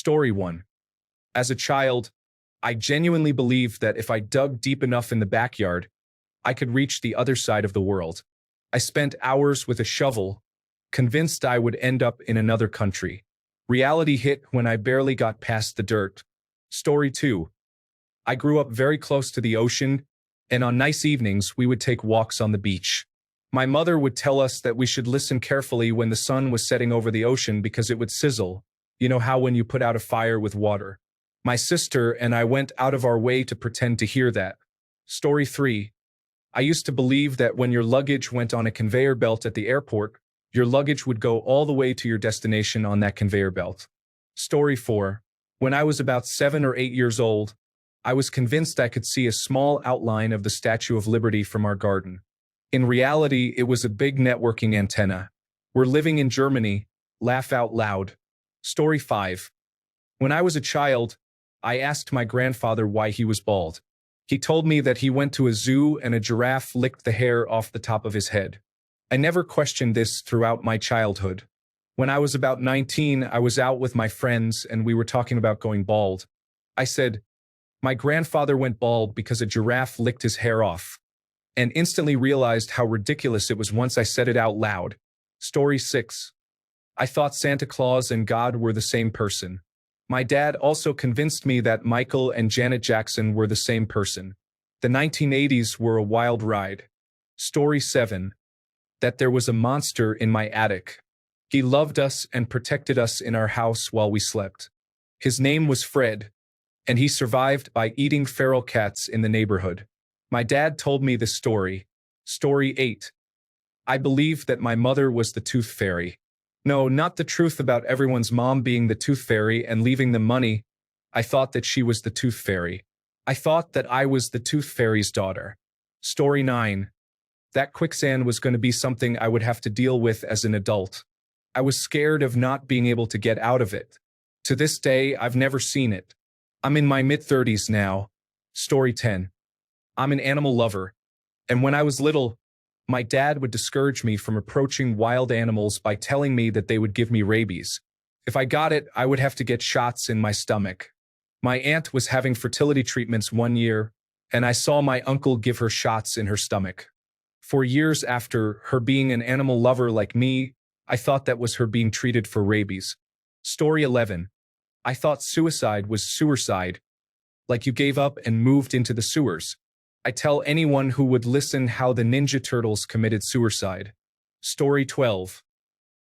Story 1. As a child, I genuinely believed that if I dug deep enough in the backyard, I could reach the other side of the world. I spent hours with a shovel, convinced I would end up in another country. Reality hit when I barely got past the dirt. Story 2. I grew up very close to the ocean, and on nice evenings we would take walks on the beach. My mother would tell us that we should listen carefully when the sun was setting over the ocean because it would sizzle. You know how when you put out a fire with water. My sister and I went out of our way to pretend to hear that. Story 3. I used to believe that when your luggage went on a conveyor belt at the airport, your luggage would go all the way to your destination on that conveyor belt. Story 4. When I was about 7 or 8 years old, I was convinced I could see a small outline of the Statue of Liberty from our garden. In reality, it was a big networking antenna. We're living in Germany. Laugh out loud. Story 5. When I was a child, I asked my grandfather why he was bald. He told me that he went to a zoo and a giraffe licked the hair off the top of his head. I never questioned this throughout my childhood. When I was about 19, I was out with my friends and we were talking about going bald. I said, "My grandfather went bald because a giraffe licked his hair off," and instantly realized how ridiculous it was once I said it out loud. Story 6. I thought Santa Claus and God were the same person. My dad also convinced me that Michael and Janet Jackson were the same person. The 1980s were a wild ride. Story 7. That there was a monster in my attic. He loved us and protected us in our house while we slept. His name was Fred, and he survived by eating feral cats in the neighborhood. My dad told me this story. Story 8. I believed that my mother was the tooth fairy. No, not the truth about everyone's mom being the tooth fairy and leaving them money. I thought that she was the tooth fairy. I thought that I was the tooth fairy's daughter. Story 9. That quicksand was going to be something I would have to deal with as an adult. I was scared of not being able to get out of it. To this day, I've never seen it. I'm in my mid-30s now. Story 10. I'm an animal lover, and when I was little, my dad would discourage me from approaching wild animals by telling me that they would give me rabies. If I got it, I would have to get shots in my stomach. My aunt was having fertility treatments one year, and I saw my uncle give her shots in her stomach. For years after, her being an animal lover like me, I thought that was her being treated for rabies. Story 11. I thought suicide was suicide, like you gave up and moved into the sewers. I tell anyone who would listen how the Ninja Turtles committed suicide. Story 12.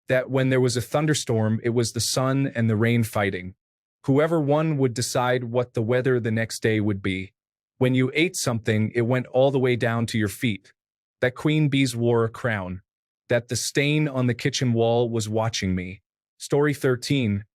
That when there was a thunderstorm, it was the sun and the rain fighting. Whoever won would decide what the weather the next day would be. When you ate something, it went all the way down to your feet. That queen bees wore a crown. That the stain on the kitchen wall was watching me. Story 13.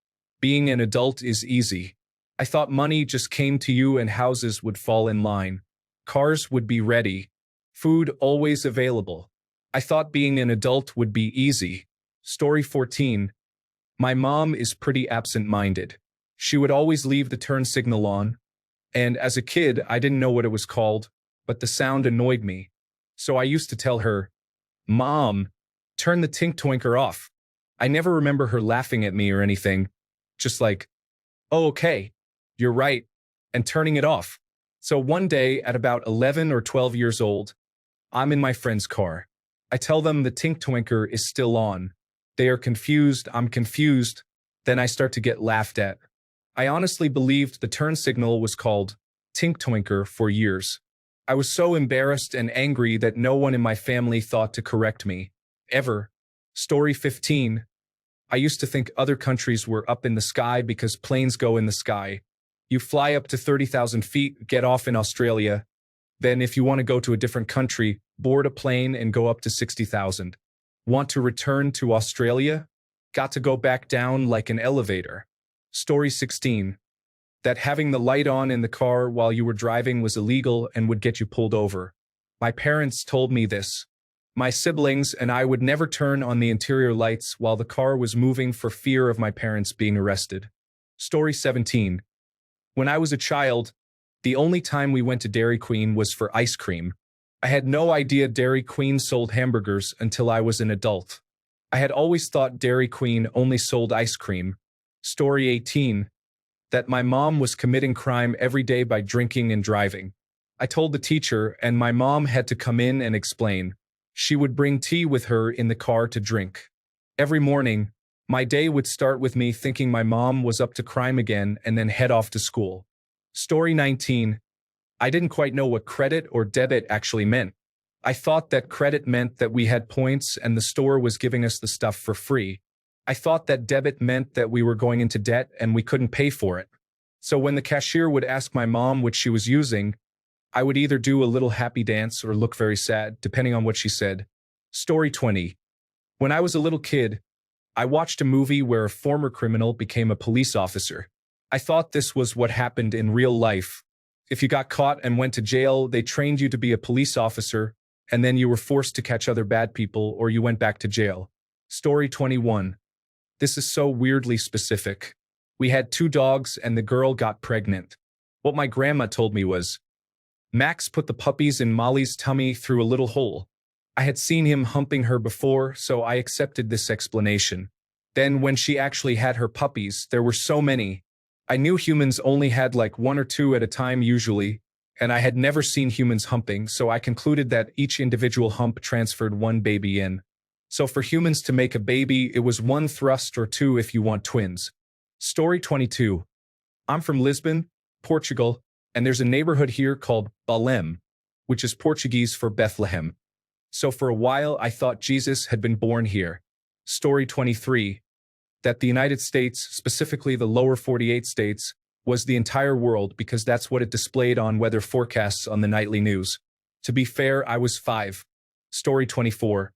Being an adult is easy. I thought money just came to you and houses would fall in line. Cars would be ready. Food always available. I thought being an adult would be easy. Story 14. My mom is pretty absent-minded. She would always leave the turn signal on, and as a kid, I didn't know what it was called, but the sound annoyed me. So I used to tell her, "Mom, turn the tink-twinker off." I never remember her laughing at me or anything, just like, "Oh, okay, you're right," and turning it off. So one day, at about 11 or 12 years old, I'm in my friend's car. I tell them the tink-twinker is still on. They are confused, I'm confused, then I start to get laughed at. I honestly believed the turn signal was called tink-twinker for years. I was so embarrassed and angry that no one in my family thought to correct me. Ever. Story 15. I used to think other countries were up in the sky because planes go in the sky. You fly up to 30,000 feet, get off in Australia. Then if you want to go to a different country, board a plane and go up to 60,000. Want to return to Australia? Got to go back down like an elevator. Story 16. That having the light on in the car while you were driving was illegal and would get you pulled over. My parents told me this. My siblings and I would never turn on the interior lights while the car was moving for fear of my parents being arrested. Story 17. When I was a child, the only time we went to Dairy Queen was for ice cream. I had no idea Dairy Queen sold hamburgers until I was an adult. I had always thought Dairy Queen only sold ice cream. Story 18. that my mom was committing crime every day by drinking and driving. I told the teacher, and my mom had to come in and explain. She would bring tea with her in the car to drink. Every morning, my day would start with me thinking my mom was up to crime again and then head off to school. Story 19. I didn't quite know what credit or debit actually meant. I thought that credit meant that we had points and the store was giving us the stuff for free. I thought that debit meant that we were going into debt and we couldn't pay for it. So when the cashier would ask my mom what she was using, I would either do a little happy dance or look very sad, depending on what she said. Story 20. When I was a little kid, I watched a movie where a former criminal became a police officer. I thought this was what happened in real life. If you got caught and went to jail, they trained you to be a police officer, and then you were forced to catch other bad people or you went back to jail. Story 21. This is so weirdly specific. We had 2 dogs and the girl got pregnant. What my grandma told me was, Max put the puppies in Molly's tummy through a little hole. I had seen him humping her before, so I accepted this explanation. Then when she actually had her puppies, there were so many. I knew humans only had like 1 or 2 at a time usually, and I had never seen humans humping, so I concluded that each individual hump transferred 1 baby in. So for humans to make a baby, it was 1 thrust or 2 if you want twins. Story 22. I'm from Lisbon, Portugal, and there's a neighborhood here called Belém, which is Portuguese for Bethlehem. So for a while, I thought Jesus had been born here. Story 23. That the United States, specifically the lower 48 states, was the entire world because that's what it displayed on weather forecasts on the nightly news. To be fair, I was 5. Story 24.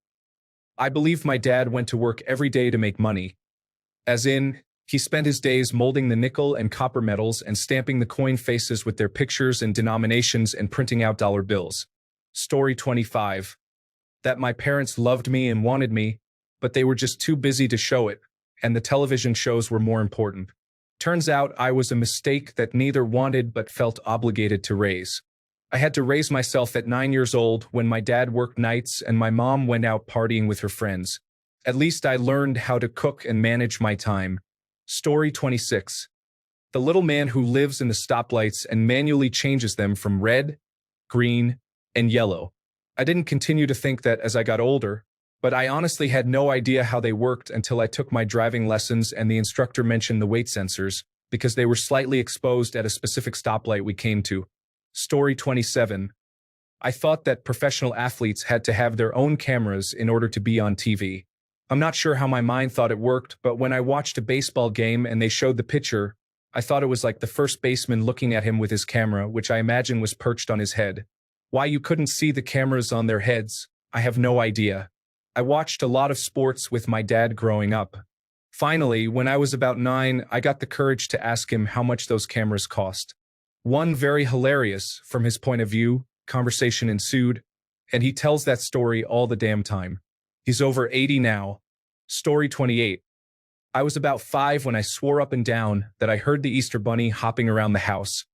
I believe my dad went to work every day to make money. As in, he spent his days molding the nickel and copper metals and stamping the coin faces with their pictures and denominations and printing out dollar bills. Story 25. That my parents loved me and wanted me, but they were just too busy to show it, and the television shows were more important. Turns out I was a mistake that neither wanted but felt obligated to raise. I had to raise myself at 9 years old when my dad worked nights and my mom went out partying with her friends. At least I learned how to cook and manage my time. Story 26. The little man who lives in the stoplights and manually changes them from red, green, and yellow. I didn't continue to think that as I got older, but I honestly had no idea how they worked until I took my driving lessons and the instructor mentioned the weight sensors because they were slightly exposed at a specific stoplight we came to. Story 27. I thought that professional athletes had to have their own cameras in order to be on TV. I'm not sure how my mind thought it worked, but when I watched a baseball game and they showed the pitcher, I thought it was like the first baseman looking at him with his camera, which I imagine was perched on his head. Why you couldn't see the cameras on their heads, I have no idea. I watched a lot of sports with my dad growing up. Finally, when I was about 9, I got the courage to ask him how much those cameras cost. One very hilarious, from his point of view, conversation ensued, and he tells that story all the damn time. He's over 80 now. Story 28. I was about 5 when I swore up and down that I heard the Easter Bunny hopping around the house,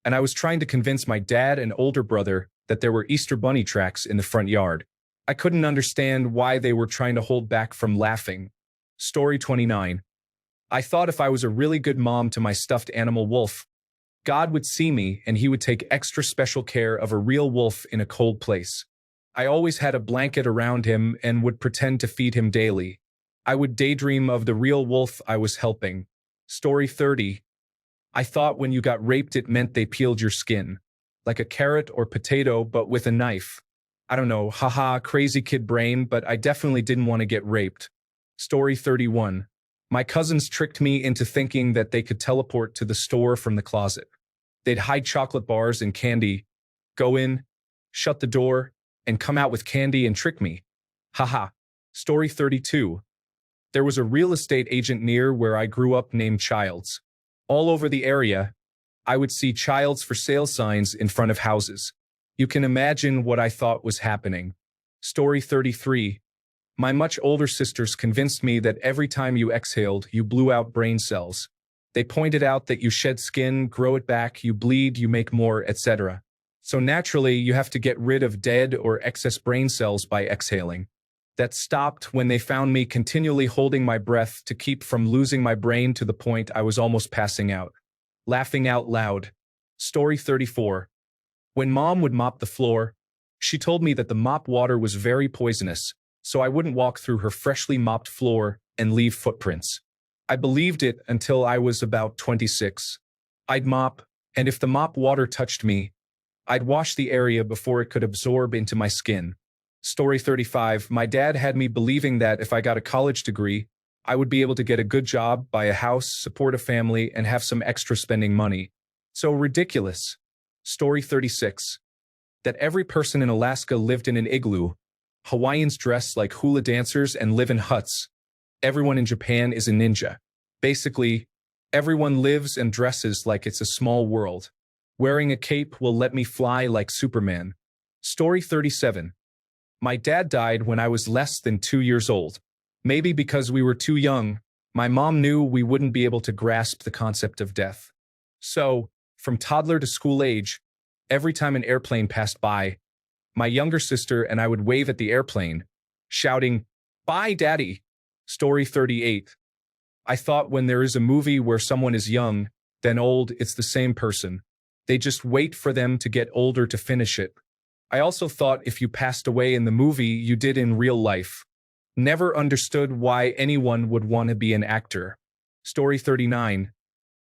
and I was trying to convince my dad and older brother that there were Easter Bunny tracks in the front yard. I couldn't understand why they were trying to hold back from laughing. Story 29. I thought if I was a really good mom to my stuffed animal wolf, God would see me and he would take extra special care of a real wolf in a cold place. I always had a blanket around him and would pretend to feed him daily. I would daydream of the real wolf I was helping. Story 30. I thought when you got raped it meant they peeled your skin. Like a carrot or potato, but with a knife. I don't know, haha, crazy kid brain, but I definitely didn't want to get raped. Story 31. My cousins tricked me into thinking that they could teleport to the store from the closet. They'd hide chocolate bars and candy, go in, shut the door, and come out with candy and trick me. Haha. Story 32. There was a real estate agent near where I grew up named Childs. All over the area, I would see Childs for sale signs in front of houses. You can imagine what I thought was happening. Story 33. My much older sisters convinced me that every time you exhaled, you blew out brain cells. They pointed out that you shed skin, grow it back, you bleed, you make more, etc. So naturally, you have to get rid of dead or excess brain cells by exhaling. That stopped when they found me continually holding my breath to keep from losing my brain to the point I was almost passing out. Laughing out loud. Story 34. When mom would mop the floor, she told me that the mop water was very poisonous, so I wouldn't walk through her freshly mopped floor and leave footprints. I believed it until I was about 26. I'd mop, and if the mop water touched me, I'd wash the area before it could absorb into my skin. Story 35. My dad had me believing that if I got a college degree, I would be able to get a good job, buy a house, support a family, and have some extra spending money. So ridiculous. Story 36. That every person in Alaska lived in an igloo. Hawaiians dress like hula dancers and live in huts. Everyone in Japan is a ninja. Basically, everyone lives and dresses like it's a small world. Wearing a cape will let me fly like Superman. Story 37. My dad died when I was less than 2 years old. Maybe because we were too young, my mom knew we wouldn't be able to grasp the concept of death. So, from toddler to school age, every time an airplane passed by, my younger sister and I would wave at the airplane, shouting, "Bye, Daddy." Story 38. I thought when there is a movie where someone is young, then old, it's the same person. They just wait for them to get older to finish it. I also thought if you passed away in the movie, you did in real life. Never understood why anyone would want to be an actor. Story 39.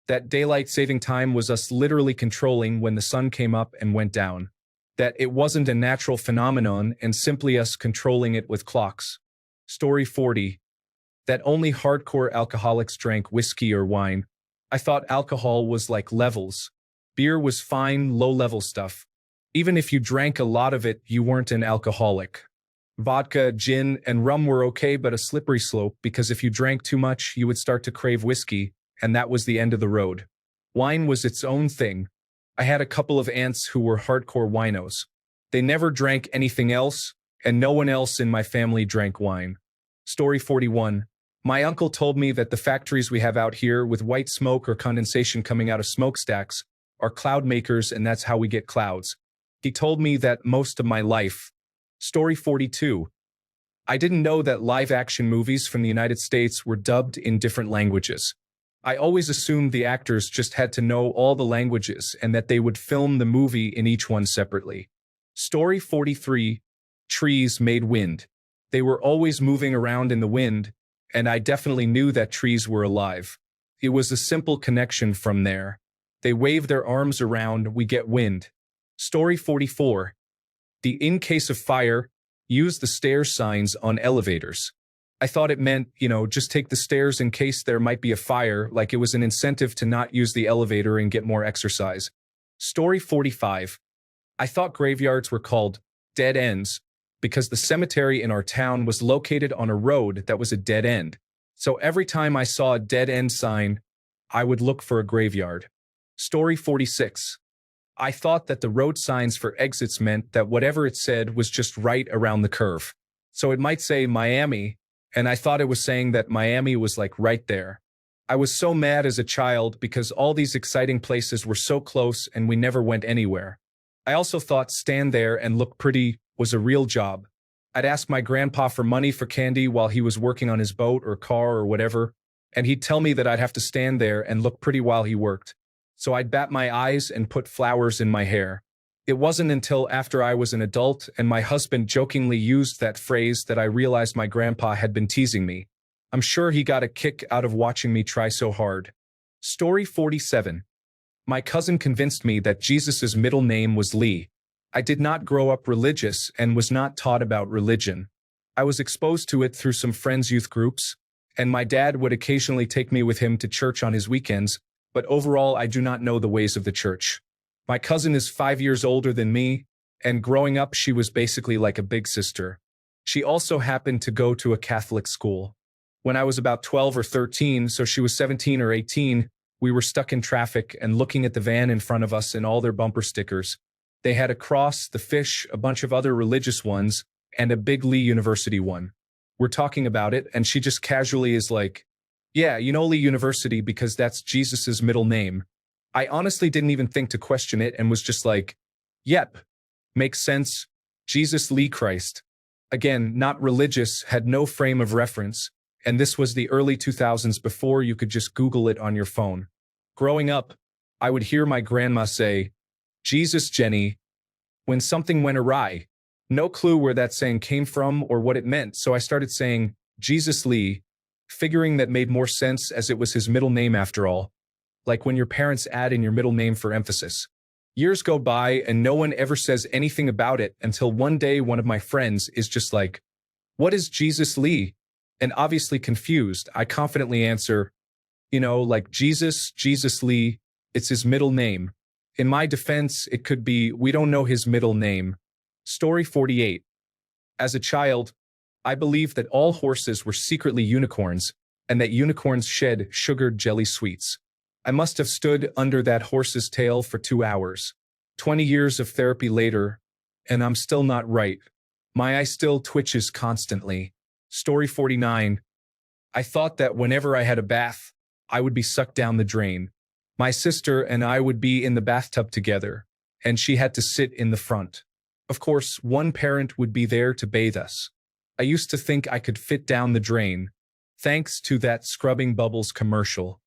That daylight saving time was us literally controlling when the sun came up and went down. That it wasn't a natural phenomenon and simply us controlling it with clocks. Story 40. That only hardcore alcoholics drank whiskey or wine. I thought alcohol was like levels. Beer was fine, low-level stuff. Even if you drank a lot of it, you weren't an alcoholic. Vodka, gin, and rum were okay, but a slippery slope because if you drank too much, you would start to crave whiskey, and that was the end of the road. Wine was its own thing. I had a couple of aunts who were hardcore winos. They never drank anything else, and no one else in my family drank wine. Story 41. My uncle told me that the factories we have out here with white smoke or condensation coming out of smokestacks are cloud makers, and that's how we get clouds. He told me that most of my life. Story 42. I didn't know that live-action movies from the United States were dubbed in different languages. I always assumed the actors just had to know all the languages and that they would film the movie in each one separately. Story 43. Trees made wind. They were always moving around in the wind, and I definitely knew that trees were alive. It was a simple connection from there. They wave their arms around, we get wind. Story 44. The in case of fire, use the stairs signs on elevators. I thought it meant, just take the stairs in case there might be a fire, like it was an incentive to not use the elevator and get more exercise. Story 45. I thought graveyards were called dead ends because the cemetery in our town was located on a road that was a dead end. So every time I saw a dead end sign, I would look for a graveyard. Story 46. I thought that the road signs for exits meant that whatever it said was just right around the curve. So it might say Miami, and I thought it was saying that Miami was like right there. I was so mad as a child because all these exciting places were so close and we never went anywhere. I also thought stand there and look pretty was a real job. I'd ask my grandpa for money for candy while he was working on his boat or car or whatever, and he'd tell me that I'd have to stand there and look pretty while he worked. So I'd bat my eyes and put flowers in my hair. It wasn't until after I was an adult and my husband jokingly used that phrase that I realized my grandpa had been teasing me. I'm sure he got a kick out of watching me try so hard. Story 47. My cousin convinced me that Jesus' middle name was Lee. I did not grow up religious and was not taught about religion. I was exposed to it through some friends' youth groups, and my dad would occasionally take me with him to church on his weekends, but overall I do not know the ways of the church. My cousin is 5 years older than me, and growing up she was basically like a big sister. She also happened to go to a Catholic school. When I was about 12 or 13, so she was 17 or 18, we were stuck in traffic and looking at the van in front of us and all their bumper stickers. They had a cross, the fish, a bunch of other religious ones, and a big Lee University one. We're talking about it, and she just casually is like, "Yeah, Lee University because that's Jesus's middle name." I honestly didn't even think to question it and was just like, "Yep, makes sense. Jesus Lee Christ." Again, not religious, had no frame of reference, and this was the early 2000s before you could just Google it on your phone. Growing up, I would hear my grandma say, Jesus, Jenny, when something went awry. No clue where that saying came from or what it meant, so I started saying, Jesus Lee, figuring that made more sense as it was his middle name after all, like when your parents add in your middle name for emphasis. Years go by and no one ever says anything about it until one day one of my friends is just like, what is Jesus Lee? And obviously confused, I confidently answer, like Jesus Lee, it's his middle name. In my defense, it could be, we don't know his middle name. Story 48. As a child, I believed that all horses were secretly unicorns, and that unicorns shed sugared jelly sweets. I must have stood under that horse's tail for 2 hours. 20 years of therapy later, and I'm still not right. My eye still twitches constantly. Story 49. I thought that whenever I had a bath, I would be sucked down the drain. My sister and I would be in the bathtub together, and she had to sit in the front. Of course, one parent would be there to bathe us. I used to think I could fit down the drain, thanks to that Scrubbing Bubbles commercial.